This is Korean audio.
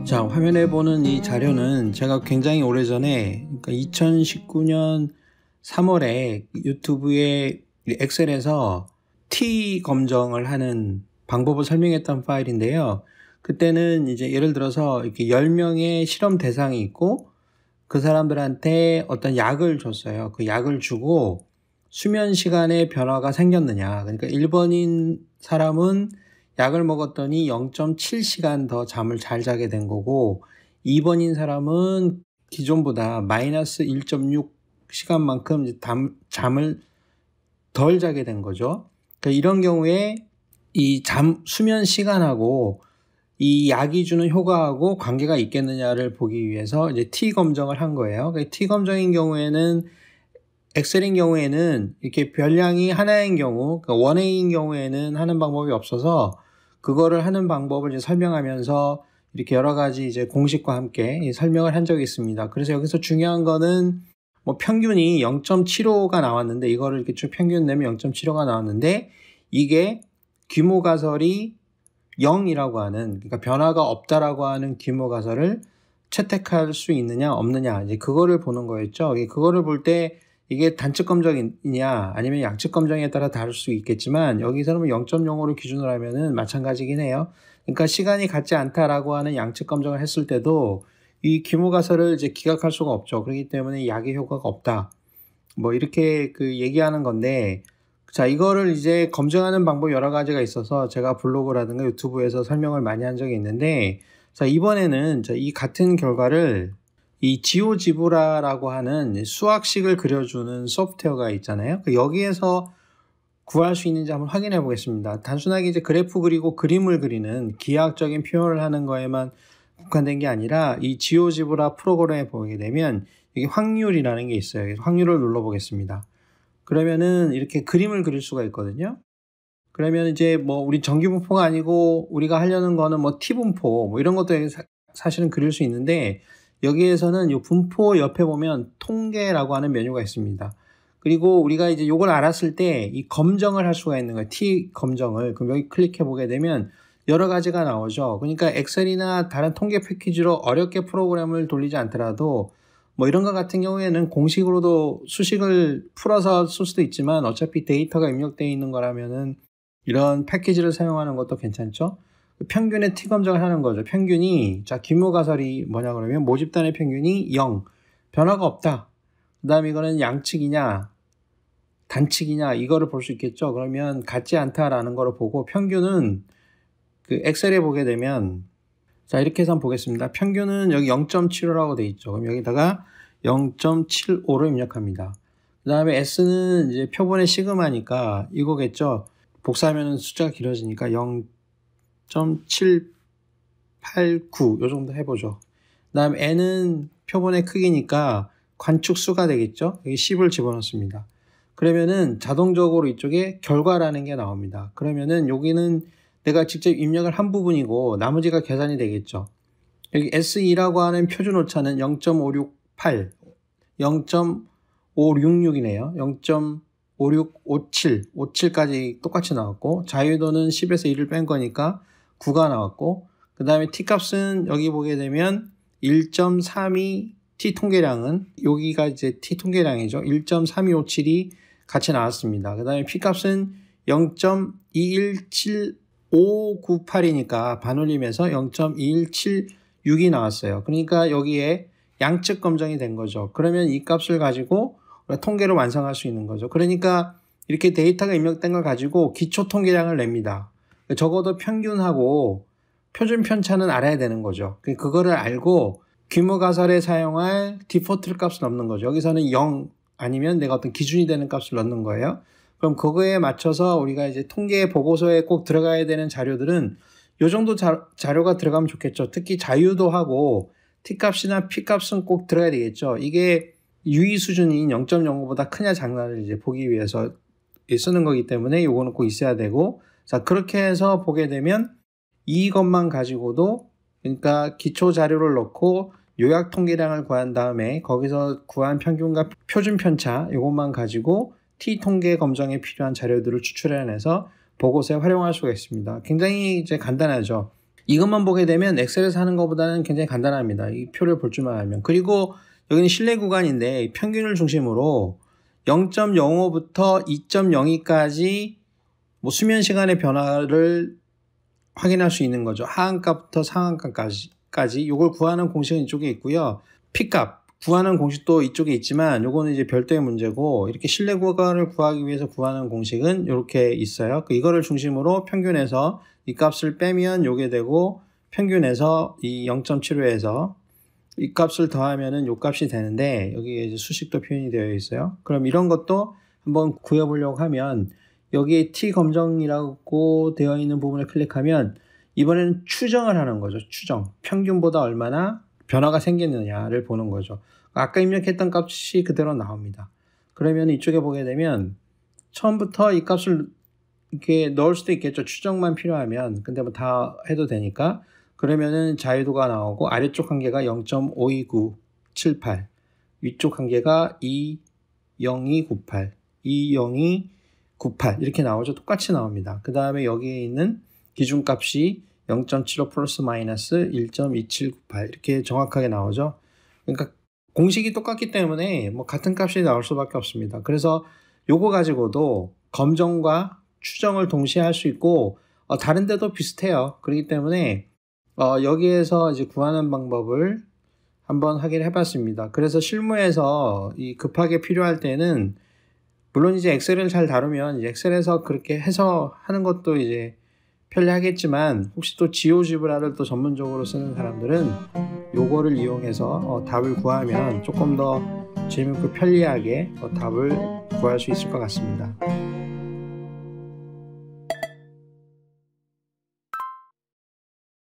자, 화면에 보는 이 자료는 제가 굉장히 오래전에, 그러니까 2019년 3월에 유튜브에 엑셀에서 T 검정을 하는 방법을 설명했던 파일인데요. 그때는 이제 예를 들어서 이렇게 10명의 실험 대상이 있고 그 사람들한테 어떤 약을 줬어요. 그 약을 주고 수면 시간에 변화가 생겼느냐. 그러니까 1번인 사람은 약을 먹었더니 0.7시간 더 잠을 잘 자게 된 거고, 2번인 사람은 기존보다 마이너스 1.6시간만큼 잠을 덜 자게 된 거죠. 그러니까 이런 경우에 이 수면 시간하고 이 약이 주는 효과하고 관계가 있겠느냐를 보기 위해서 이제 T 검정을 한 거예요. T 검정인 경우에는, 엑셀인 경우에는 이렇게 별량이 하나인 경우, 그러니까 원웨이인 경우에는 하는 방법이 없어서 그거를 하는 방법을 이제 설명하면서 이렇게 여러 가지 이제 공식과 함께 설명을 한 적이 있습니다. 그래서 여기서 중요한 거는 뭐 평균이 0.75가 나왔는데, 이거를 이렇게 쭉 평균 내면 0.75가 나왔는데, 이게 규모 가설이 0이라고 하는, 그러니까 변화가 없다라고 하는 규모 가설을 채택할 수 있느냐 없느냐, 이제 그거를 보는 거였죠. 그거를 볼 때 이게 단측 검정이냐 아니면 양측 검정에 따라 다를 수 있겠지만, 여기서는 0.05를 기준으로 하면은 마찬가지긴 해요. 그러니까 시간이 같지 않다라고 하는 양측 검정을 했을 때도 이 규모 가설을 이제 기각할 수가 없죠. 그렇기 때문에 약의 효과가 없다, 뭐 이렇게 얘기하는 건데, 자, 이거를 이제 검증하는 방법 여러 가지가 있어서 제가 블로그라든가 유튜브에서 설명을 많이 한 적이 있는데, 자, 이번에는 이 같은 결과를 이 지오지브라라고 하는 수학식을 그려주는 소프트웨어가 있잖아요. 여기에서 구할 수 있는지 한번 확인해 보겠습니다. 단순하게 이제 그래프 그리고 그림을 그리는 기하학적인 표현을 하는 거에만 국한된 게 아니라, 이 지오지브라 프로그램에 보게 되면 이게 확률이라는 게 있어요. 확률을 눌러 보겠습니다. 그러면은 이렇게 그림을 그릴 수가 있거든요. 그러면 이제 뭐 우리 정규분포가 아니고 우리가 하려는 거는 뭐 T분포 뭐 이런 것도 사실은 그릴 수 있는데, 여기에서는 이 분포 옆에 보면 통계라고 하는 메뉴가 있습니다. 그리고 우리가 이제 요걸 알았을 때 이 검정을 할 수가 있는 거예요. T 검정을. 그럼 여기 클릭해 보게 되면 여러 가지가 나오죠. 그러니까 엑셀이나 다른 통계 패키지로 어렵게 프로그램을 돌리지 않더라도 뭐 이런 것 같은 경우에는 공식으로도 수식을 풀어서 쓸 수도 있지만, 어차피 데이터가 입력되어 있는 거라면은 이런 패키지를 사용하는 것도 괜찮죠. 평균의 T 검정을 하는 거죠. 평균이, 자, 규모 가설이 뭐냐 그러면 모집단의 평균이 0, 변화가 없다. 그 다음에 이거는 양측이냐 단측이냐 이거를 볼 수 있겠죠. 그러면 같지 않다라는 거를 보고, 평균은 엑셀에 보게 되면, 자, 이렇게 해서 한번 보겠습니다. 평균은 여기 0.75라고 돼 있죠. 그럼 여기다가 0.75로 입력합니다. 그 다음에 S는 이제 표본의 시그마니까 이거겠죠. 복사하면 숫자가 길어지니까 0.789 요 정도 해보죠. 그 다음에 N은 표본의 크기니까 관측수가 되겠죠. 여기 10을 집어넣습니다. 그러면은 자동적으로 이쪽에 결과라는 게 나옵니다. 그러면은 여기는 내가 직접 입력을 한 부분이고 나머지가 계산이 되겠죠. 여기 SE라고 하는 표준 오차는 0.568, 0.566이네요. 0.5657, 57까지 똑같이 나왔고, 자유도는 10에서 1을 뺀 거니까 9가 나왔고, 그 다음에 T값은 여기 보게 되면 1.32, T 통계량은 여기가 이제 T 통계량이죠. 1.3257이 같이 나왔습니다. 그 다음에 P값은 0.217598이니까 반올림해서 0.2176이 나왔어요. 그러니까 여기에 양측 검정이 된 거죠. 그러면 이 값을 가지고 통계를 완성할 수 있는 거죠. 그러니까 이렇게 데이터가 입력된 걸 가지고 기초 통계량을 냅니다. 적어도 평균하고 표준 편차는 알아야 되는 거죠. 그거를 알고 규모 가설에 사용할 디포트 값을 넣는 거죠. 여기서는 0 아니면 내가 어떤 기준이 되는 값을 넣는 거예요. 그럼 그거에 맞춰서 우리가 이제 통계 보고서에 꼭 들어가야 되는 자료들은 요 정도 자료가 들어가면 좋겠죠. 특히 자유도하고 T값이나 P값은 꼭 들어가야 되겠죠. 이게 유의 수준인 0.05보다 크냐 작냐를 이제 보기 위해서 쓰는 거기 때문에 요거는 꼭 있어야 되고, 자, 그렇게 해서 보게 되면 이것만 가지고도, 그러니까 기초 자료를 넣고 요약 통계량을 구한 다음에 거기서 구한 평균과 표준 편차 이것만 가지고 T 통계 검정에 필요한 자료들을 추출해내서 보고서에 활용할 수가 있습니다. 굉장히 이제 간단하죠. 이것만 보게 되면 엑셀에서 하는 것보다는 굉장히 간단합니다. 이 표를 볼 줄만 알면. 그리고 여기는 신뢰 구간인데 평균을 중심으로 0.05부터 2.02까지 뭐 수면 시간의 변화를 확인할 수 있는 거죠. 하한가부터 상한가까지. 이걸 구하는 공식은 이쪽에 있고요. P값 구하는 공식도 이쪽에 있지만 요거는 이제 별도의 문제고, 이렇게 신뢰 구간을 구하기 위해서 구하는 공식은 이렇게 있어요. 이거를 중심으로 평균에서 이 값을 빼면 요게 되고, 평균에서 이 0.75에서 이 값을 더하면은 요 값이 되는데, 여기에 이제 수식도 표현이 되어 있어요. 그럼 이런 것도 한번 구해보려고 하면 여기에 T 검정이라고 되어 있는 부분을 클릭하면 이번에는 추정을 하는 거죠. 추정. 평균보다 얼마나 변화가 생겼느냐를 보는 거죠. 아까 입력했던 값이 그대로 나옵니다. 그러면 이쪽에 보게 되면 처음부터 이 값을 이렇게 넣을 수도 있겠죠. 추정만 필요하면. 근데 뭐 다 해도 되니까. 그러면은 자유도가 나오고, 아래쪽 한계가 0.52978, 위쪽 한계가 20298, 20298 이렇게 나오죠. 똑같이 나옵니다. 그 다음에 여기에 있는 기준값이 0.75 플러스 마이너스 1.2798 이렇게 정확하게 나오죠. 그러니까 공식이 똑같기 때문에 뭐 같은 값이 나올 수밖에 없습니다. 그래서 요거 가지고도 검정과 추정을 동시에 할 수 있고, 다른 데도 비슷해요. 그렇기 때문에 여기에서 이제 구하는 방법을 한번 확인해 봤습니다. 그래서 실무에서 이 급하게 필요할 때는, 물론 이제 엑셀을 잘 다루면 이제 엑셀에서 그렇게 해서 하는 것도 이제 편리하겠지만, 혹시 또 지오지브라를 또 전문적으로 쓰는 사람들은 요거를 이용해서 답을 구하면 조금 더 재밌고 편리하게 답을 구할 수 있을 것 같습니다.